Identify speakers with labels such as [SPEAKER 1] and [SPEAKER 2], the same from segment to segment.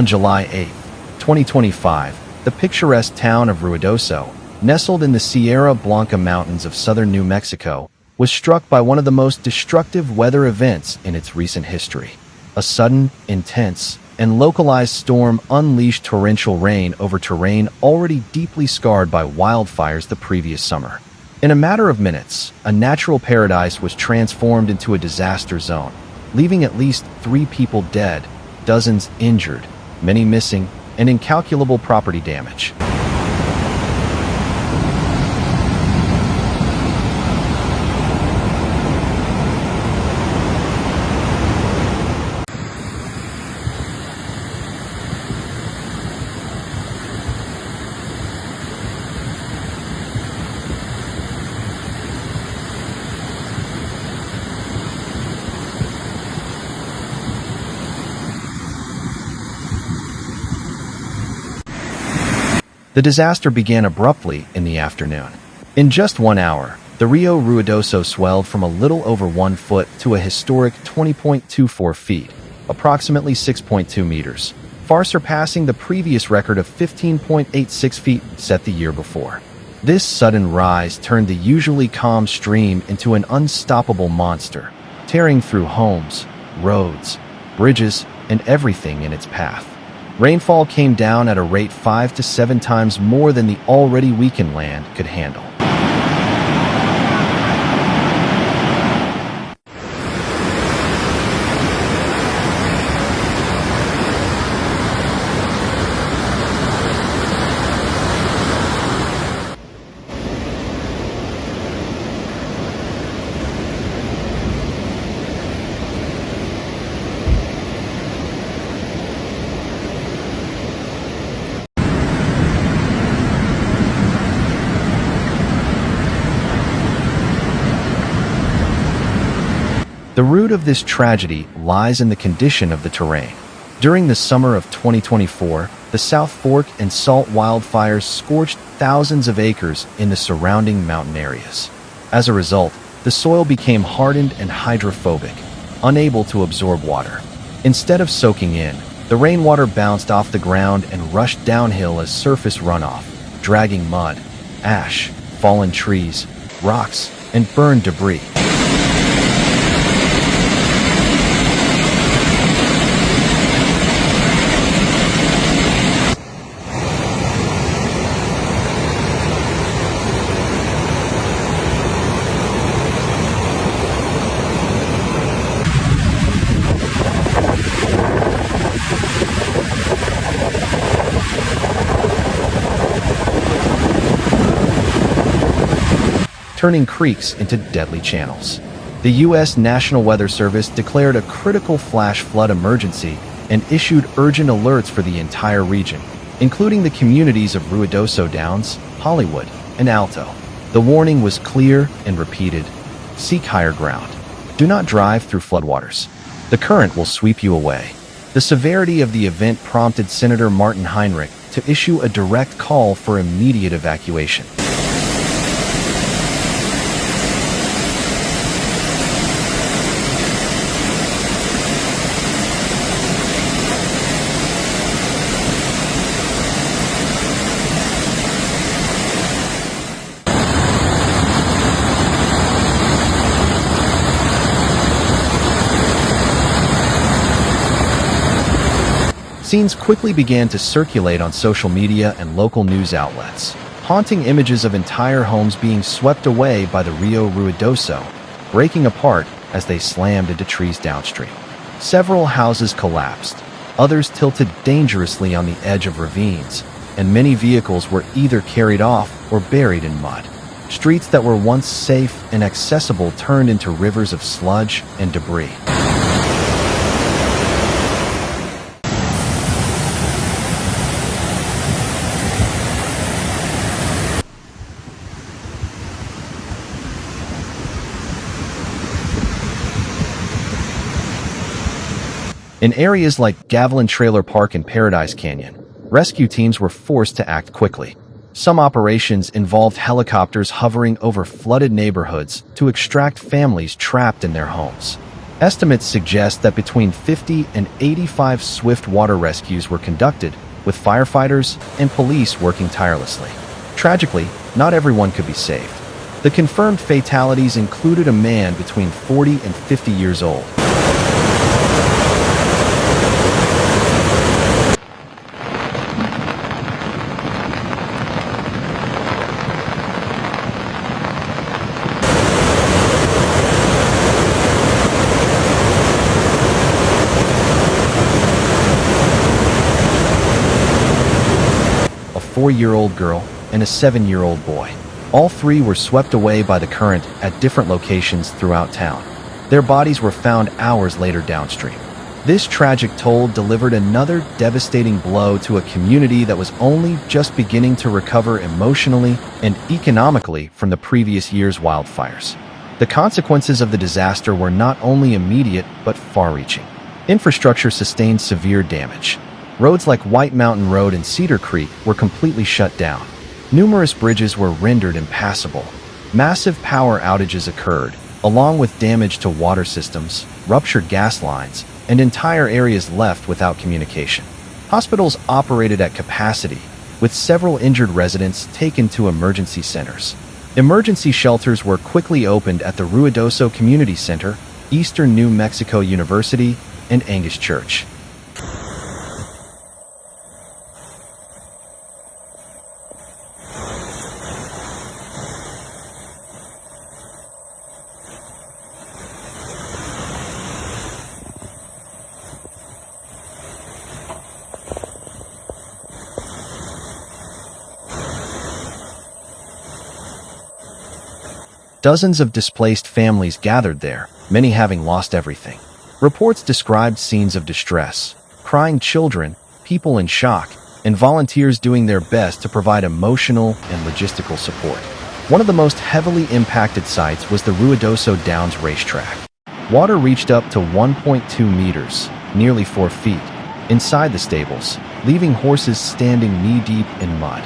[SPEAKER 1] On July 8, 2025, the picturesque town of Ruidoso, nestled in the Sierra Blanca Mountains of southern New Mexico, was struck by one of the most destructive weather events in its recent history. A sudden, intense, and localized storm unleashed torrential rain over terrain already deeply scarred by wildfires the previous summer. In a matter of minutes, a natural paradise was transformed into a disaster zone, leaving at least 3 people dead, dozens injured, many missing, and incalculable property damage. The disaster began abruptly in the afternoon. In just 1 hour, the Rio Ruidoso swelled from a little over 1 foot to a historic 20.24 feet, approximately 6.2 meters, far surpassing the previous record of 15.86 feet set the year before. This sudden rise turned the usually calm stream into an unstoppable monster, tearing through homes, roads, bridges, and everything in its path. Rainfall came down at a rate 5 to 7 times more than the already weakened land could handle. The root of this tragedy lies in the condition of the terrain. During the summer of 2024, the South Fork and Salt wildfires scorched thousands of acres in the surrounding mountain areas. As a result, the soil became hardened and hydrophobic, unable to absorb water. Instead of soaking in, the rainwater bounced off the ground and rushed downhill as surface runoff, dragging mud, ash, fallen trees, rocks, and burned debris. Turning creeks into deadly channels. The U.S. National Weather Service declared a critical flash flood emergency and issued urgent alerts for the entire region, including the communities of Ruidoso Downs, Hollywood, and Alto. The warning was clear and repeated: seek higher ground. Do not drive through floodwaters. The current will sweep you away. The severity of the event prompted Senator Martin Heinrich to issue a direct call for immediate evacuation. Scenes quickly began to circulate on social media and local news outlets, haunting images of entire homes being swept away by the Rio Ruidoso, breaking apart as they slammed into trees downstream. Several houses collapsed, others tilted dangerously on the edge of ravines, and many vehicles were either carried off or buried in mud. Streets that were once safe and accessible turned into rivers of sludge and debris. In areas like Gavilan Trailer Park and Paradise Canyon, rescue teams were forced to act quickly. Some operations involved helicopters hovering over flooded neighborhoods to extract families trapped in their homes. Estimates suggest that between 50 and 85 swift water rescues were conducted, with firefighters and police working tirelessly. Tragically, not everyone could be saved. The confirmed fatalities included a man between 40 and 50 years old. A 4-year-old girl and a 7-year-old boy. All three were swept away by the current at different locations throughout town. Their bodies were found hours later downstream. This tragic toll delivered another devastating blow to a community that was only just beginning to recover emotionally and economically from the previous year's wildfires. The consequences of the disaster were not only immediate but far-reaching. Infrastructure sustained severe damage. Roads like White Mountain Road and Cedar Creek were completely shut down. Numerous bridges were rendered impassable. Massive power outages occurred, along with damage to water systems, ruptured gas lines, and entire areas left without communication. Hospitals operated at capacity, with several injured residents taken to emergency centers. Emergency shelters were quickly opened at the Ruidoso Community Center, Eastern New Mexico University, and Angus Church. Dozens of displaced families gathered there, many having lost everything. Reports described scenes of distress, crying children, people in shock, and volunteers doing their best to provide emotional and logistical support. One of the most heavily impacted sites was the Ruidoso Downs racetrack. Water reached up to 1.2 meters, nearly 4 feet, inside the stables, leaving horses standing knee-deep in mud.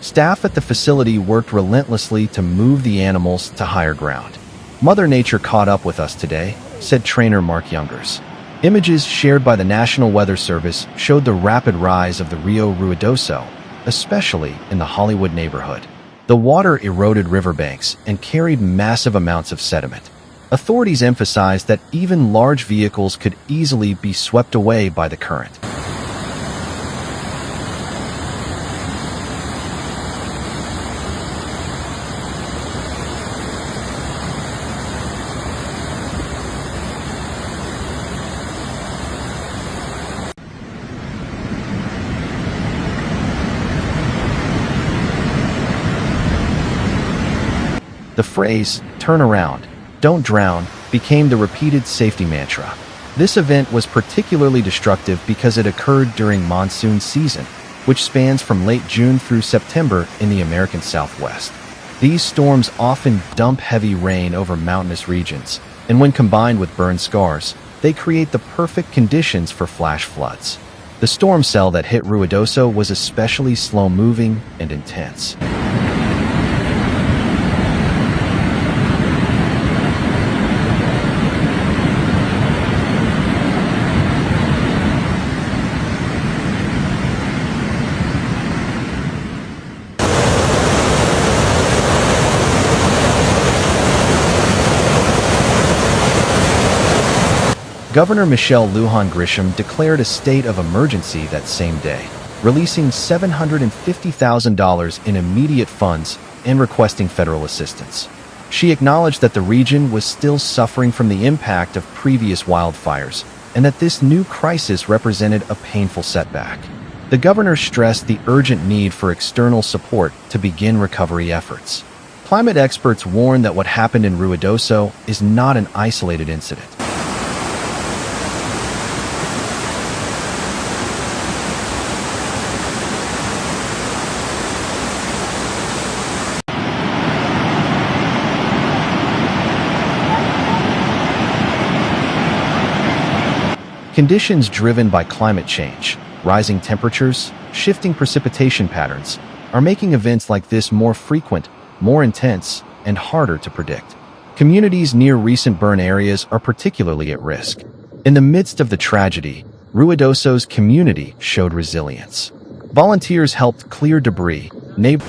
[SPEAKER 1] Staff at the facility worked relentlessly to move the animals to higher ground. Mother Nature caught up with us today, said trainer Mark Youngers. Images shared by the National Weather Service showed the rapid rise of the Rio Ruidoso, especially in the Hollywood neighborhood. The water eroded riverbanks and carried massive amounts of sediment. Authorities emphasized that even large vehicles could easily be swept away by the current. The phrase, "turn around, don't drown," became the repeated safety mantra. This event was particularly destructive because it occurred during monsoon season, which spans from late June through September in the American Southwest. These storms often dump heavy rain over mountainous regions, and when combined with burn scars, they create the perfect conditions for flash floods. The storm cell that hit Ruidoso was especially slow-moving and intense. Governor Michelle Lujan Grisham declared a state of emergency that same day, releasing $750,000 in immediate funds and requesting federal assistance. She acknowledged that the region was still suffering from the impact of previous wildfires and that this new crisis represented a painful setback. The governor stressed the urgent need for external support to begin recovery efforts. Climate experts warn that what happened in Ruidoso is not an isolated incident. Conditions driven by climate change, rising temperatures, shifting precipitation patterns, are making events like this more frequent, more intense, and harder to predict. Communities near recent burn areas are particularly at risk. In the midst of the tragedy, Ruidoso's community showed resilience. Volunteers helped clear debris, neighbors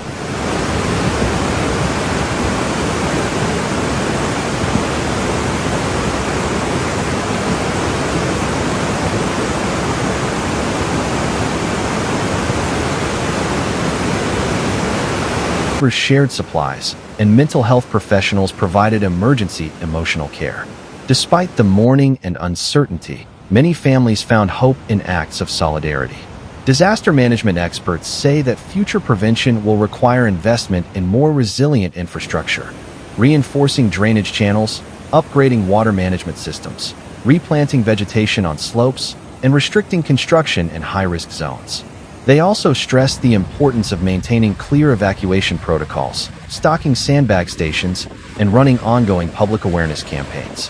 [SPEAKER 1] shared supplies, and mental health professionals provided emergency emotional care. Despite the mourning and uncertainty, many families found hope in acts of solidarity. Disaster management experts say that future prevention will require investment in more resilient infrastructure, reinforcing drainage channels, upgrading water management systems, replanting vegetation on slopes, and restricting construction in high-risk zones. They also stressed the importance of maintaining clear evacuation protocols, stocking sandbag stations, and running ongoing public awareness campaigns.